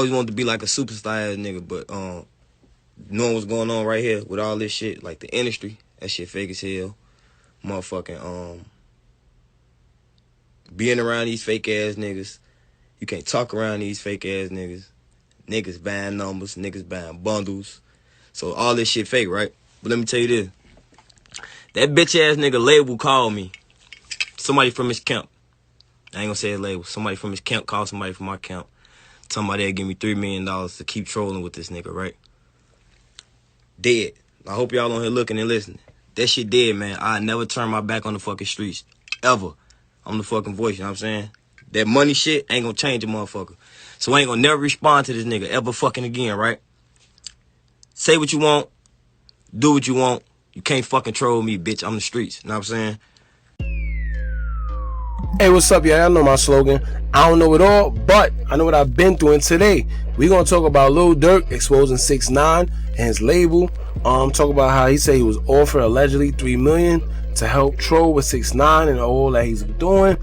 always wanted to be like a superstar ass nigga, but knowing what's going on right here with all this shit, like the industry, that shit fake as hell. Motherfucking being around these fake ass niggas, you can't talk around these fake ass niggas. Niggas buying numbers, niggas buying bundles. So all this shit fake, right? But let me tell you this. That bitch ass nigga label called me. Somebody from his camp. I ain't gonna say his label. Somebody from his camp called somebody from my camp. Talking about they'd give me $3 million to keep trolling with this nigga, right? Dead. I hope y'all on here looking and listening. That shit dead, man. I never turn my back on the fucking streets. Ever. I'm the fucking voice, you know what I'm saying? That money shit ain't gonna change a motherfucker. So I ain't gonna never respond to this nigga ever fucking again, right? Say what you want. Do what you want. You can't fucking troll me, bitch. I'm the streets. You know what I'm saying? Hey, what's up, y'all? Y'all know my slogan. I don't know it all, but I know what I've been through. And today, we're going to talk about Lil Durk exposing 6ix9ine and his label. Talk about how he said he was offered allegedly $3 million to help troll with 6ix9ine and all that he's doing.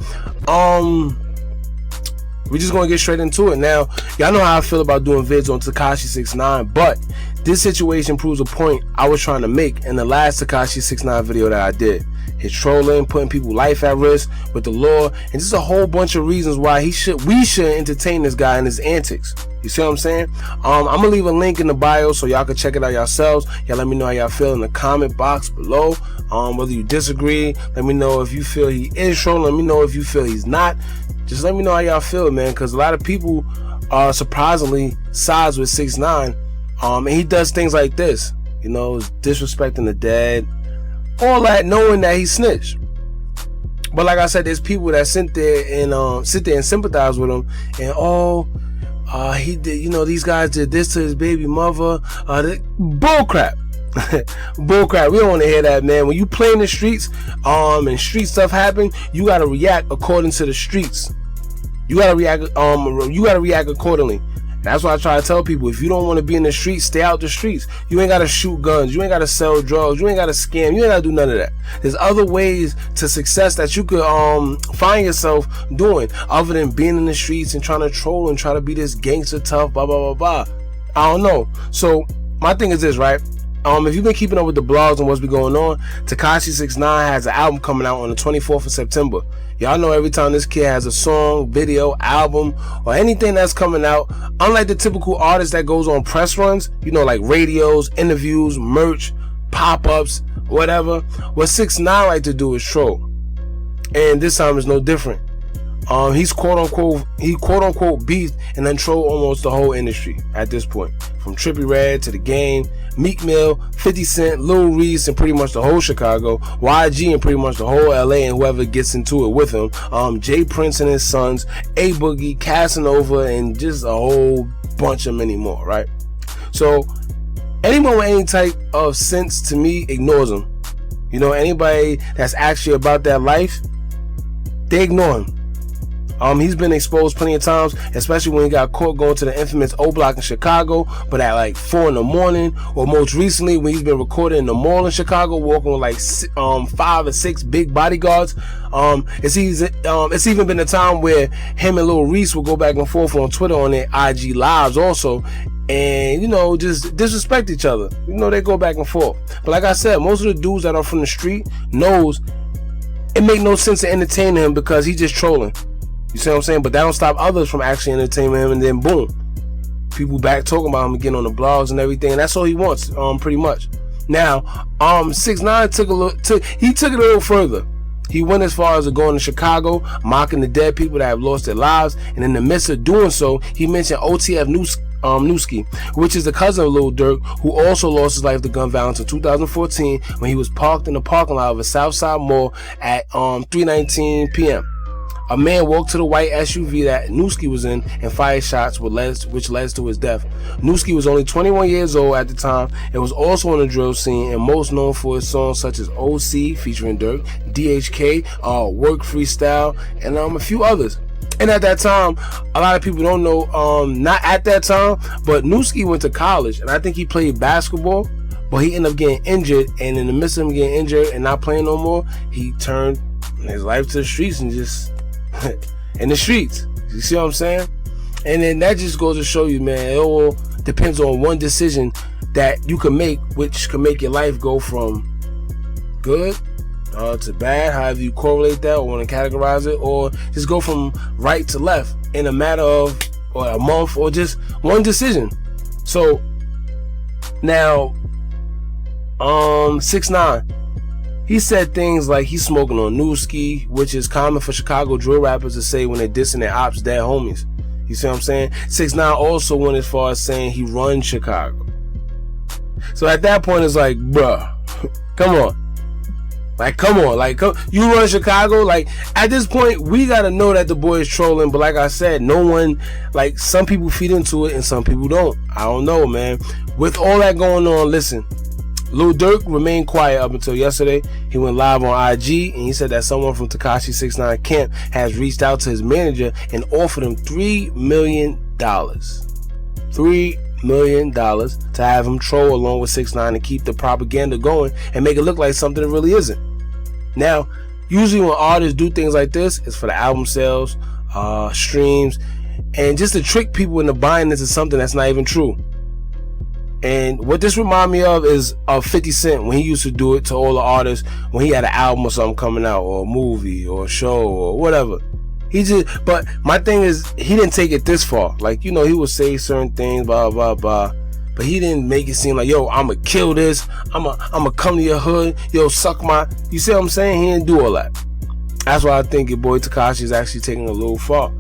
We're just going to get straight into it. Now, y'all know how I feel about doing vids on Tekashi 6ix9ine, but this situation proves a point I was trying to make in the last Tekashi 6ix9ine video that I did. His trolling, putting people's life at risk with the law, and just a whole bunch of reasons why we should entertain this guy and his antics. You see what I'm saying? I'm gonna leave a link in the bio so y'all can check it out yourselves. Y'all let me know how y'all feel in the comment box below. Whether you disagree, let me know if you feel he is trolling. Let me know if you feel he's not. Just let me know how y'all feel, man, because a lot of people surprisingly sides with 6ix9ine. And he does things like this, you know, disrespecting the dead, all that, knowing that he snitched. But like I said, there's people that sit there and sympathize with him, and he did, you know, these guys did this to his baby mother. Bullcrap. Bullcrap. We don't want to hear that, man. When you play in the streets, and street stuff happen, you gotta react according to the streets. You gotta react accordingly. That's why I try to tell people, if you don't want to be in the streets, stay out the streets. You ain't got to shoot guns. You ain't got to sell drugs. You ain't got to scam. You ain't got to do none of that. There's other ways to success that you could find yourself doing other than being in the streets and trying to troll and try to be this gangster tough, blah, blah, blah, blah. I don't know. So my thing is this, right? If you've been keeping up with the blogs and what's been going on, Tekashi 6ix9ine has an album coming out on the 24th of September. Y'all know every time this kid has a song, video, album, or anything that's coming out, unlike the typical artist that goes on press runs, you know, like radios, interviews, merch, pop-ups, whatever, what 6ix9ine like to do is troll. And this time is no different. He's quote unquote beefed and then trolled almost the whole industry at this point. From Trippie Redd to The Game, Meek Mill, 50 Cent, Lil Reese, and pretty much the whole Chicago, YG and pretty much the whole LA and whoever gets into it with him, Jay Prince and his sons, A Boogie, Casanova, and just a whole bunch of many more, right? So anyone with any type of sense, to me, ignores him. You know, anybody that's actually about that life, they ignore him. He's been exposed plenty of times, especially when he got caught going to the infamous O Block in Chicago, but at like 4 in the morning, or most recently when he's been recorded in the mall in Chicago, walking with like 5 or 6 big bodyguards. It's even been a time where him and Lil Reese will go back and forth on Twitter on their IG lives also, and, you know, just disrespect each other. You know, they go back and forth. But like I said, most of the dudes that are from the street knows it make no sense to entertain him because he's just trolling. You see what I'm saying? But that don't stop others from actually entertaining him, and then boom, people back talking about him again on the blogs and everything, and that's all he wants, pretty much. Now, 6ix9ine took it a little further. He went as far as going to Chicago, mocking the dead people that have lost their lives, and in the midst of doing so, he mentioned OTF Newski, which is the cousin of Lil Durk, who also lost his life to gun violence in 2014 when he was parked in the parking lot of a Southside mall at 3:19 p.m. A man walked to the white SUV that Newski was in and fired shots, which led to his death. Newski was only 21 years old at the time and was also on the drill scene and most known for his songs such as OC featuring Durk, DHK, Work Freestyle, and a few others. And at that time, a lot of people don't know, not at that time, but Newski went to college, and I think he played basketball, but he ended up getting injured, and in the midst of him getting injured and not playing no more, he turned his life to the streets and just in the streets. You see what I'm saying? And then that just goes to show you, man, it all depends on one decision that you can make, which can make your life go from good to bad, however you correlate that or want to categorize it, or just go from right to left in a matter of or a month or just one decision. So now 6ix9ine, he said things like he's smoking on Newski, which is common for Chicago drill rappers to say when they're dissing their ops, dead homies. You see what I'm saying? 6ix9ine also went as far as saying he runs Chicago. So at that point, it's like, bruh, come on. Like, come on. Like, you run Chicago? Like, at this point, we got to know that the boy is trolling. But like I said, no one, like, some people feed into it and some people don't. I don't know, man. With all that going on, listen, Lil Durk remained quiet up until yesterday. He went live on IG and he said that someone from Tekashi 6ix9ine camp has reached out to his manager and offered him $3 million. $3 million to have him troll along with 6ix9ine and keep the propaganda going and make it look like something it really isn't. Now, usually when artists do things like this, it's for the album sales, streams, and just to trick people into buying this is something that's not even true. And what this remind me of is 50 Cent when he used to do it to all the artists when he had an album or something coming out, or a movie or a show or whatever. But my thing is, he didn't take it this far. Like, you know, he would say certain things, blah, blah, blah. But he didn't make it seem like, yo, I'ma kill this. I'ma come to your hood. Yo, suck my... You see what I'm saying? He didn't do all that. That's why I think your boy Tekashi is actually taking a little far.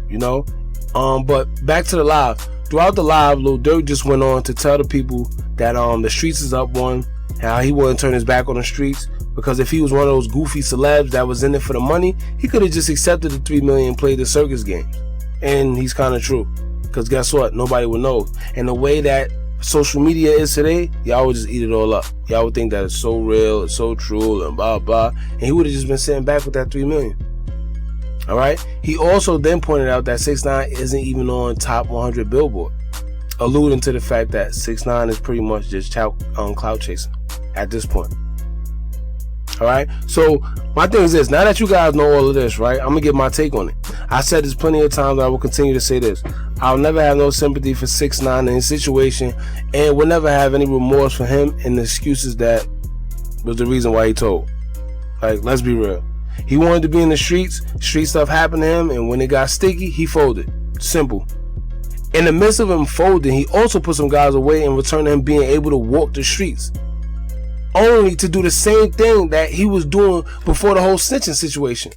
You know? But back to the live. Throughout the live, Lil Durk just went on to tell the people that the streets is up one, how he wouldn't turn his back on the streets, because if he was one of those goofy celebs that was in it for the money, he could have just accepted the $3 million and played the circus games. And he's kind of true, because guess what? Nobody would know. And the way that social media is today, y'all would just eat it all up. Y'all would think that it's so real, it's so true, and blah, blah. And he would have just been sitting back with that $3 million. All right. He also then pointed out that 6ix9ine isn't even on top 100 Billboard, alluding to the fact that 6ix9ine is pretty much just clout chasing at this point. All right. So my thing is this: now that you guys know all of this, right, I'm gonna give my take on it. I said this plenty of times, and I will continue to say this: I'll never have no sympathy for 6ix9ine in his situation, and will never have any remorse for him and the excuses that was the reason why he told. Like, let's be real. He wanted to be in the streets. Street stuff happened to him, and when it got sticky, he folded. Simple. In the midst of him folding, he also put some guys away in return to him being able to walk the streets, only to do the same thing that he was doing before the whole snitching situation.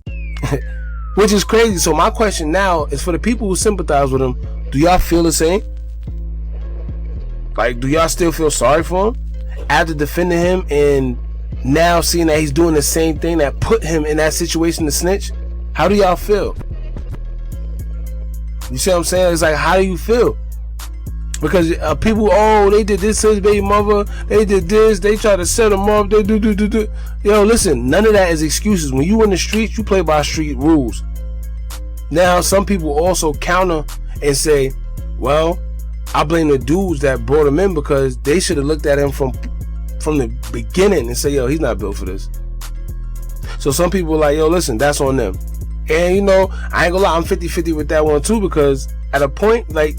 Which is crazy. So my question now is for the people who sympathize with him: do y'all feel the same? Like, do y'all still feel sorry for him after defending him and now seeing that he's doing the same thing that put him in that situation to snitch? How do y'all feel? You see what I'm saying? It's like, how do you feel? Because people, oh, they did this to his baby mother, they did this, they tried to set him up, they do. Yo, listen, none of that is excuses. When you in the streets, you play by street rules. Now, some people also counter and say, well, I blame the dudes that brought him in because they should have looked at him from the beginning and say, yo, he's not built for this. So some people are like, yo, listen, that's on them. And, you know, I ain't gonna lie, I'm 50-50 with that one too, because at a point, like,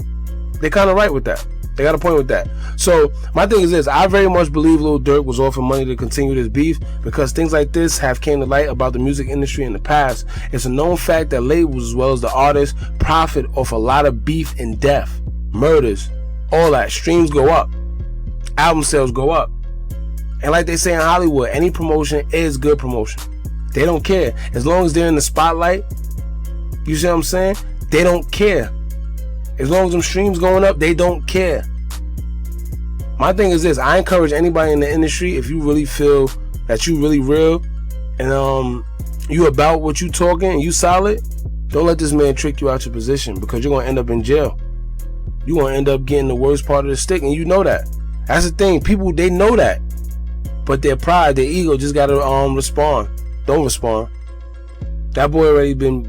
they're kind of right with that. They got a point with that. So my thing is this: I very much believe Lil Durk was offering money to continue this beef, because things like this have came to light about the music industry in the past. It's a known fact that labels as well as the artists profit off a lot of beef and death, murders, all that. Streams go up, album sales go up. And like they say in Hollywood, any promotion is good promotion. They don't care. As long as they're in the spotlight, you see what I'm saying? They don't care. As long as them streams going up, they don't care. My thing is this: I encourage anybody in the industry, if you really feel that you really real and you about what you talking and you solid, don't let this man trick you out your position, because you're gonna end up in jail. You're gonna end up getting the worst part of the stick, and you know that. That's the thing. People, they know that, but their pride, their ego just gotta respond. Don't respond. That boy already been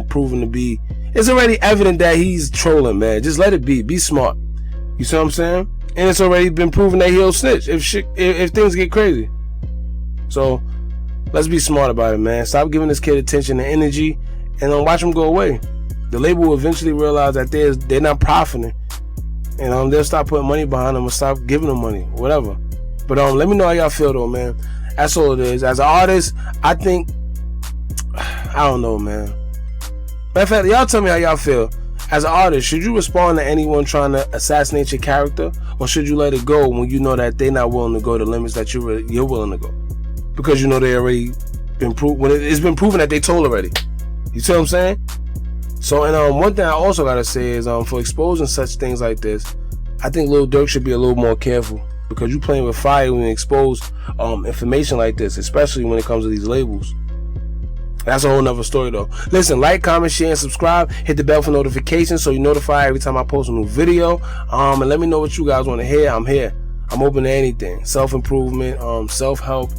proven to be. It's already evident that he's trolling, man. Just let it be. Be smart. You see what I'm saying? And it's already been proven that he'll snitch if things get crazy. So let's be smart about it, man. Stop giving this kid attention and energy, and watch him go away. The label will eventually realize that they're not profiting, and they'll stop putting money behind them or stop giving them money, whatever. But let me know how y'all feel though, man. That's all it is. As an artist, I think, I don't know, man. Matter of fact, y'all tell me how y'all feel. As an artist, should you respond to anyone trying to assassinate your character, or should you let it go when you know that they're not willing to go the limits that you're willing to go? Because you know they already been proved. When it's been proven that they told already. You see what I'm saying? So, and one thing I also gotta say is, for exposing such things like this, I think Lil Durk should be a little more careful, because you playing with fire when you expose information like this, especially when it comes to these labels. That's a whole nother story though. Listen, like, comment, share, and subscribe. Hit the bell for notifications so you're notified every time I post a new video. And let me know what you guys want to hear. I'm here. I'm open to anything. Self-improvement, self-help,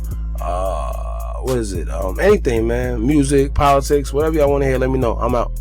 what is it? Anything, man. Music, politics, whatever y'all want to hear, let me know. I'm out.